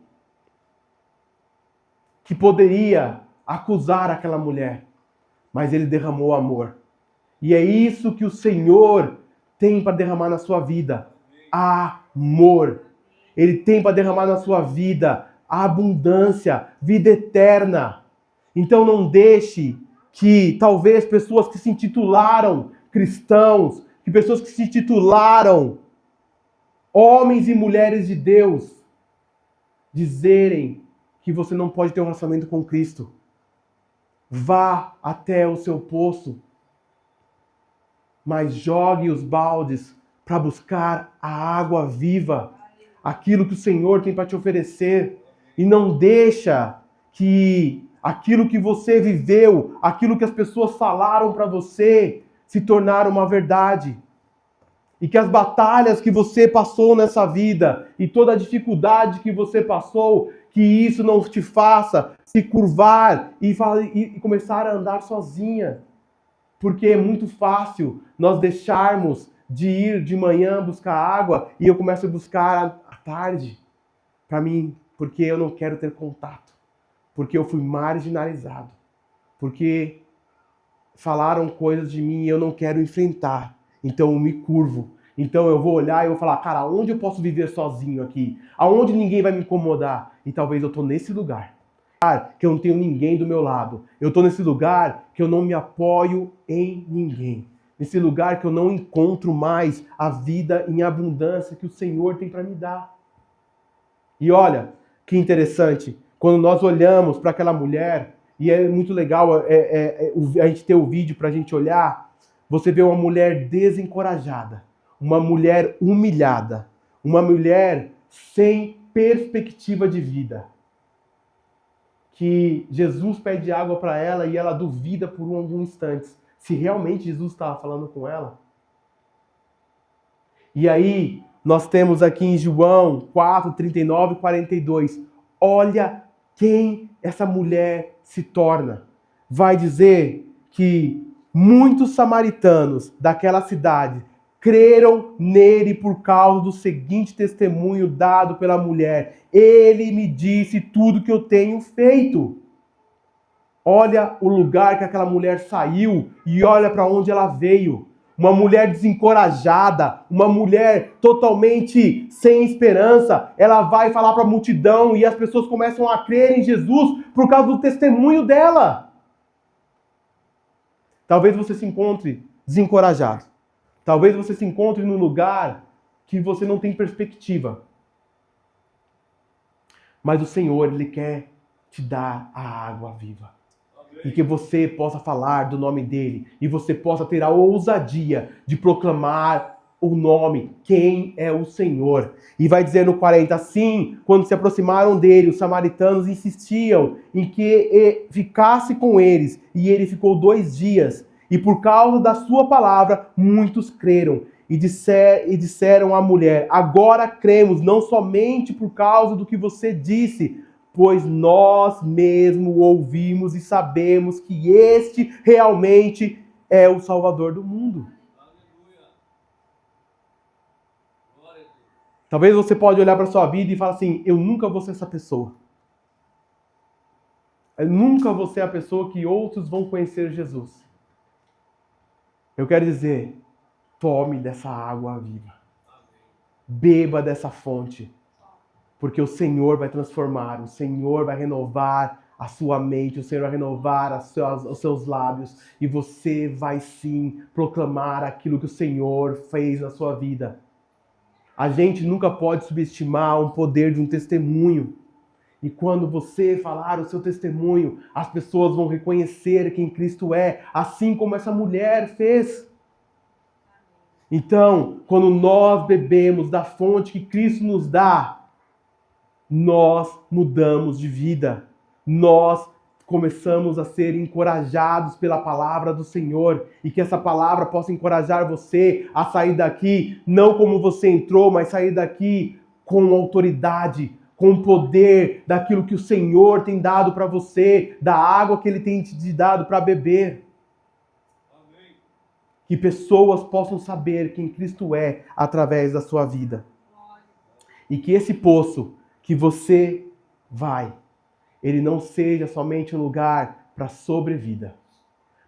que poderia acusar aquela mulher, mas ele derramou amor. E é isso que o Senhor tem para derramar na sua vida: amor. Ele tem para derramar na sua vida a abundância, vida eterna. Então não deixe que talvez pessoas que se intitularam cristãos, que pessoas que se intitularam homens e mulheres de Deus, dizerem que você não pode ter um relacionamento com Cristo. Vá até o seu poço, mas jogue os baldes para buscar a água viva, aquilo que o Senhor tem para te oferecer. E não deixa que aquilo que você viveu, aquilo que as pessoas falaram para você, se tornar uma verdade. E que as batalhas que você passou nessa vida, e toda a dificuldade que você passou, que isso não te faça se curvar e começar a andar sozinha. Porque é muito fácil nós deixarmos de ir de manhã buscar água e eu começo a buscar à tarde. Para mim, porque eu não quero ter contato, porque eu fui marginalizado, porque falaram coisas de mim e eu não quero enfrentar, então eu me curvo. Então eu vou olhar e vou falar: cara, aonde eu posso viver sozinho aqui? Aonde ninguém vai me incomodar? E talvez eu estou nesse lugar, que eu não tenho ninguém do meu lado. Eu estou nesse lugar que eu não me apoio em ninguém. Nesse lugar que eu não encontro mais a vida em abundância que o Senhor tem para me dar. E olha, que interessante, quando nós olhamos para aquela mulher, e é muito legal a gente ter o vídeo para a gente olhar, você vê uma mulher desencorajada, uma mulher humilhada, uma mulher sem perspectiva de vida. Que Jesus pede água para ela e ela duvida por alguns instantes se realmente Jesus estava falando com ela. E aí, nós temos aqui em João 4, 39 e 42. Olha quem essa mulher se torna. Vai dizer que muitos samaritanos daquela cidade creram nele por causa do seguinte testemunho dado pela mulher: ele me disse tudo que eu tenho feito. Olha o lugar que aquela mulher saiu e olha para onde ela veio. Uma mulher desencorajada, uma mulher totalmente sem esperança. Ela vai falar para a multidão e as pessoas começam a crer em Jesus por causa do testemunho dela. Talvez você se encontre desencorajado. Talvez você se encontre num lugar que você não tem perspectiva. Mas o Senhor, Ele quer te dar a água viva. E que você possa falar do nome dele. E você possa ter a ousadia de proclamar o nome, quem é o Senhor. E vai dizer no 40, assim, quando se aproximaram dele, os samaritanos insistiam em que ficasse com eles, e ele ficou 2 dias. E por causa da sua palavra, muitos creram. E disseram à mulher, agora cremos, não somente por causa do que você disse, pois nós mesmos ouvimos e sabemos que este realmente é o Salvador do mundo. Talvez você pode olhar para a sua vida e falar assim, eu nunca vou ser essa pessoa. Eu nunca vou ser a pessoa que outros vão conhecer Jesus. Eu quero dizer, tome dessa água viva. Beba dessa fonte. Porque o Senhor vai transformar, o Senhor vai renovar a sua mente, o Senhor vai renovar os seus lábios. E você vai sim proclamar aquilo que o Senhor fez na sua vida. A gente nunca pode subestimar o poder de um testemunho. E quando você falar o seu testemunho, as pessoas vão reconhecer quem Cristo é, assim como essa mulher fez. Então, quando nós bebemos da fonte que Cristo nos dá, nós mudamos de vida. Nós começamos a ser encorajados pela palavra do Senhor e que essa palavra possa encorajar você a sair daqui, não como você entrou, mas sair daqui com autoridade, com poder daquilo que o Senhor tem dado para você, da água que Ele tem te dado para beber. Amém. Que pessoas possam saber quem Cristo é através da sua vida. E que esse poço que você vai, ele não seja somente um lugar para sobrevida,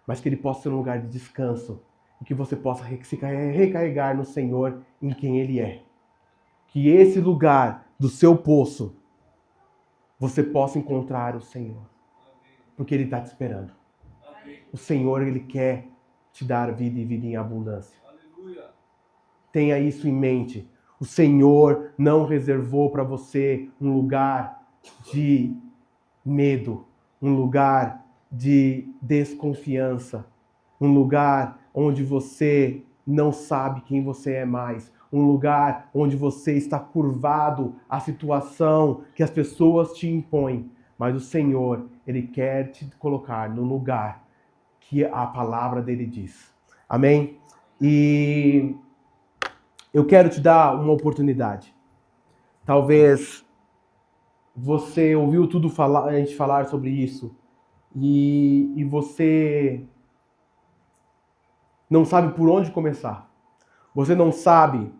mas que ele possa ser um lugar de descanso e que você possa se recarregar no Senhor, em quem Ele é. Que esse lugar do seu poço, você possa encontrar o Senhor, porque Ele está te esperando. O Senhor, Ele quer te dar vida e vida em abundância. Tenha isso em mente. O Senhor não reservou para você um lugar de medo, um lugar de desconfiança, um lugar onde você não sabe quem você é mais, um lugar onde você está curvado à situação que as pessoas te impõem, mas o Senhor, Ele quer te colocar no lugar que a palavra dele diz. Amém? E eu quero te dar uma oportunidade. Talvez você ouviu tudo a gente falar sobre isso e você não sabe por onde começar. Você não sabe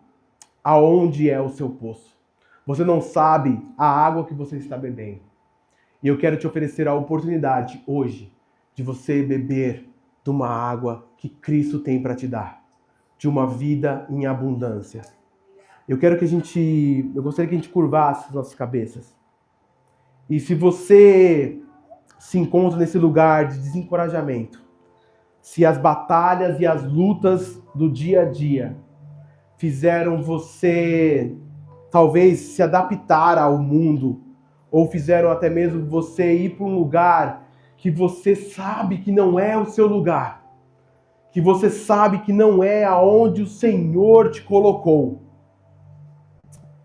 aonde é o seu poço. Você não sabe a água que você está bebendo. E eu quero te oferecer a oportunidade hoje de você beber de uma água que Cristo tem para te dar, de uma vida em abundância. Eu gostaria que a gente curvasse as nossas cabeças. E se você se encontra nesse lugar de desencorajamento, se as batalhas e as lutas do dia a dia fizeram você talvez se adaptar ao mundo, ou fizeram até mesmo você ir para um lugar que você sabe que não é o seu lugar, que você sabe que não é aonde o Senhor te colocou,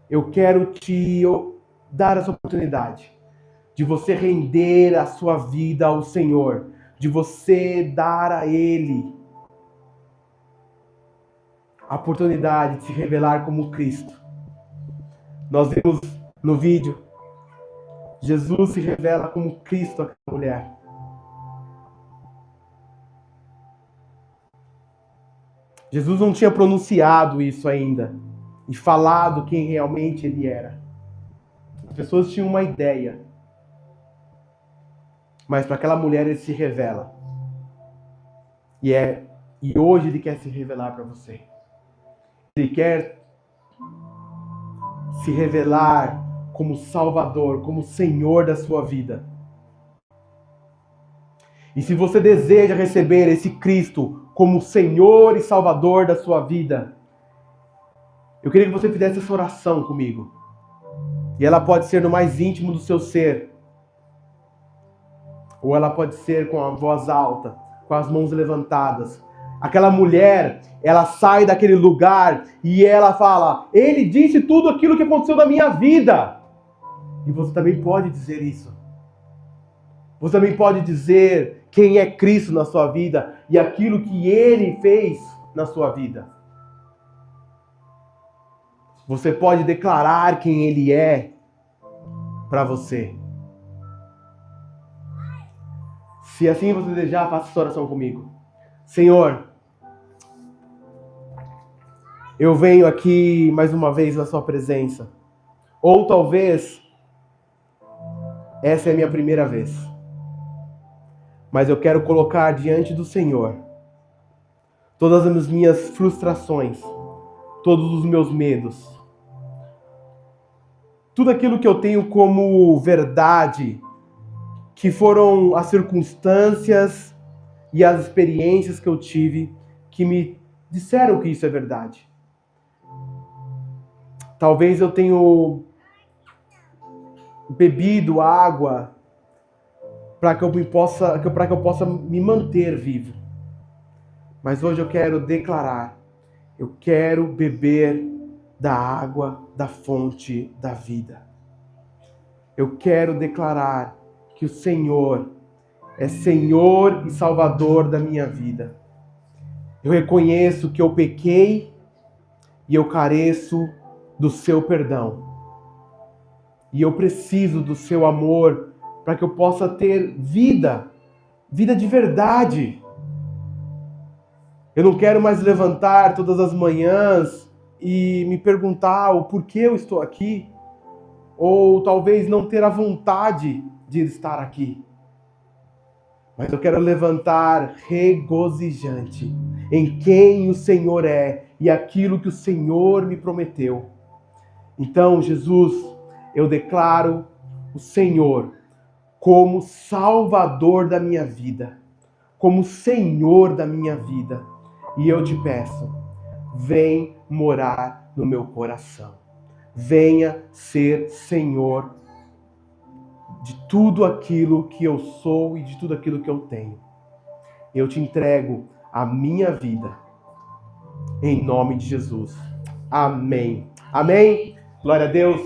eu quero te dar essa oportunidade de você render a sua vida ao Senhor, de você dar a Ele a oportunidade de se revelar como Cristo. Nós vimos no vídeo, Jesus se revela como Cristo àquela mulher. Jesus não tinha pronunciado isso ainda e falado quem realmente Ele era. As pessoas tinham uma ideia, mas para aquela mulher Ele se revela. E hoje Ele quer se revelar para você. Ele quer se revelar como Salvador, como Senhor da sua vida. E se você deseja receber esse Cristo como Senhor e Salvador da sua vida, eu queria que você fizesse essa oração comigo. E ela pode ser no mais íntimo do seu ser, ou ela pode ser com a voz alta, com as mãos levantadas. Aquela mulher, ela sai daquele lugar e ela fala: ele disse tudo aquilo que aconteceu na minha vida. E você também pode dizer isso. Você também pode dizer quem é Cristo na sua vida e aquilo que Ele fez na sua vida. Você pode declarar quem Ele é para você. Se assim você desejar, faça essa oração comigo. Senhor, eu venho aqui mais uma vez na sua presença. Ou talvez essa é a minha primeira vez. Mas eu quero colocar diante do Senhor todas as minhas frustrações, todos os meus medos, tudo aquilo que eu tenho como verdade, que foram as circunstâncias e as experiências que eu tive que me disseram que isso é verdade. Talvez eu tenha bebido água para que eu possa me manter vivo. Mas hoje eu quero declarar, eu quero beber da água da fonte da vida. Eu quero declarar que o Senhor é Senhor e Salvador da minha vida. Eu reconheço que eu pequei e eu careço do seu perdão. E eu preciso do seu amor para que eu possa ter vida de verdade. Eu não quero mais levantar todas as manhãs e me perguntar o porquê eu estou aqui, ou talvez não ter a vontade de estar aqui. Mas eu quero levantar regozijante em quem o Senhor é e aquilo que o Senhor me prometeu. Então, Jesus, eu declaro o Senhor como Salvador da minha vida, como Senhor da minha vida. E eu te peço, vem morar no meu coração. Venha ser Senhor de tudo aquilo que eu sou e de tudo aquilo que eu tenho. Eu te entrego a minha vida, em nome de Jesus. Amém. Amém. Glória a Deus.